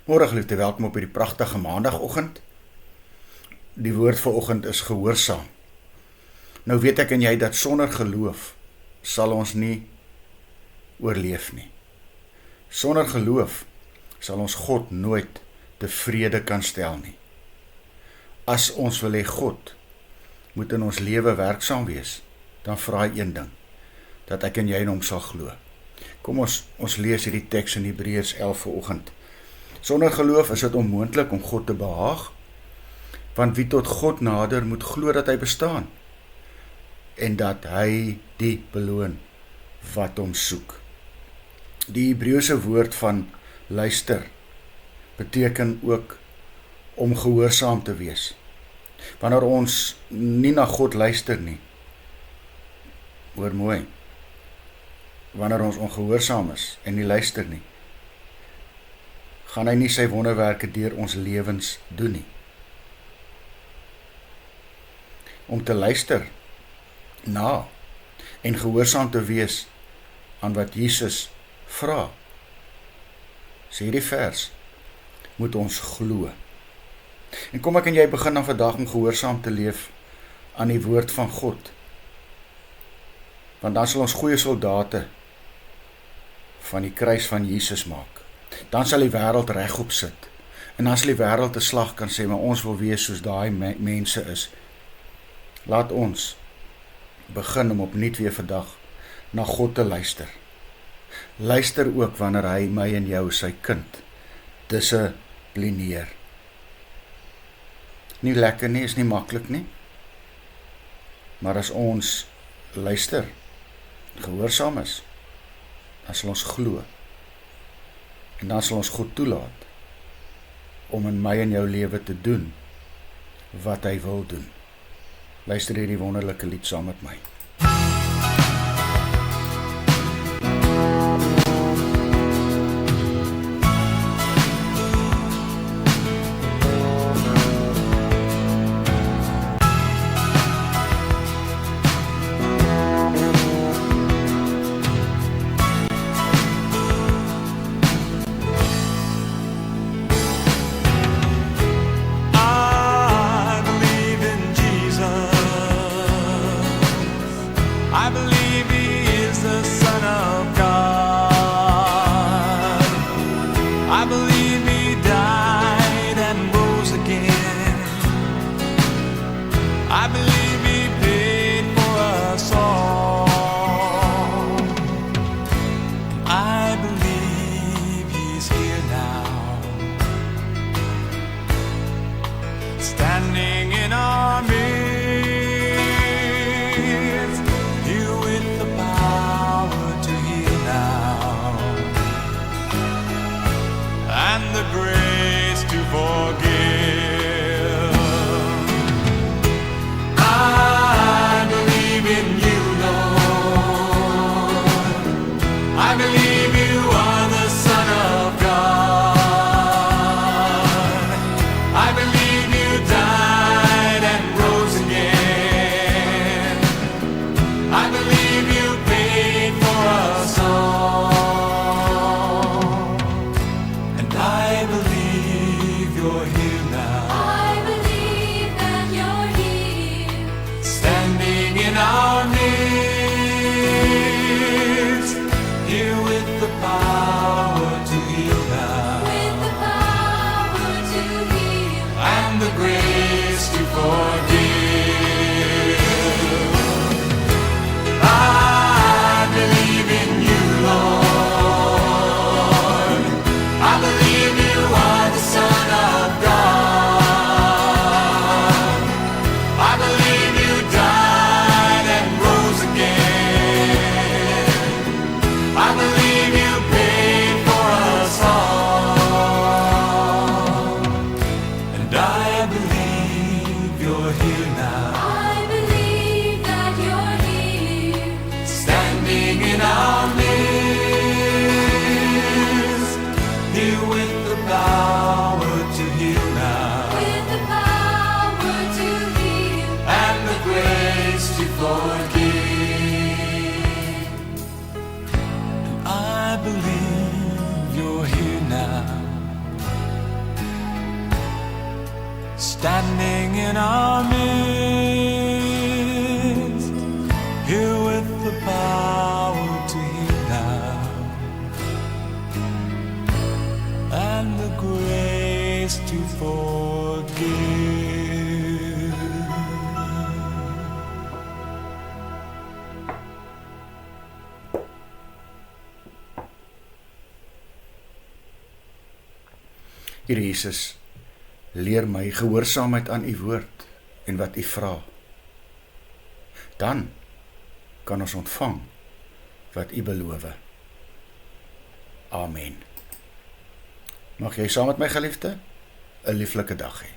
Môre geliefde, welkom op hierdie pragtige maandagoggend. Die woord vanoggend is gehoorsaam. Nou weet ek en jy dat sonder geloof sal ons nie oorleef nie. Sonder geloof sal ons God nooit tevrede kan stel nie. As ons wil hê God moet in ons lewe werksaam wees, dan vra hy een ding, dat ek en jy in hom sal glo. Kom ons lees hierdie teks in Hebreërs 11 vanoggend. Sonder geloof is dit onmoontlik om God te behaag, want wie tot God nader moet glo dat hy bestaan, en dat hy die beloon wat hom soek. Die Hebreëse woord van luister beteken ook om gehoorsaam te wees. Wanneer ons nie na God luister nie, hoor mooi, wanneer ons ongehoorsaam is en nie luister nie, gaan hy nie sy wonderwerke deur ons lewens doen nie. Om te luister na en gehoorsaam te wees aan wat Jesus vra, sê die vers, moet ons glo. En kom ek en jy begin dan vandag om gehoorsaam te leef aan die woord van God, want dan sal ons goeie soldate van die kruis van Jesus maak. Dan sal die wêreld regop sit, en dan sal die wêreld 'n slag kan sê, maar ons wil wees soos daai mense is. Laat ons begin om opnuut weer vandag na God te luister. Luister ook wanneer hy my en jou, sy kind, dissiplineer. Nie lekker nie, is nie maklik nie, maar as ons luister, gehoorsaam is, dan sal ons glo, en dan sal ons God toelaat om in my en jou lewe te doen wat hy wil doen. Luister hierdie wonderlike lied saam met my. I believe he is the Son of God. I believe he died and rose again. I believe he paid for us all. I believe he's here now, standing in our midst. The grace to forgive. I believe in you, Lord. I believe you are the Son of God. I believe you died and rose again. I believe you paid for us all. Our midst, here with the power to heal now, and the grace to forgive. I believe in you, Lord. I believe you are the Son of God. I believe you died. I believe you paid for us all, and I believe you're here now. I believe that you're here, standing in our midst, here with the power to heal now, and the grace to forgive. I believe you're here now, in our midst, here with the power to heal now, and the grace to forgive. Here Jesus, leer my gehoorsaamheid aan u woord en wat u vra. Dan kan ons ontvang wat u beloof. Amen. Mag jy saam met my geliefde 'n lieflike dag hê.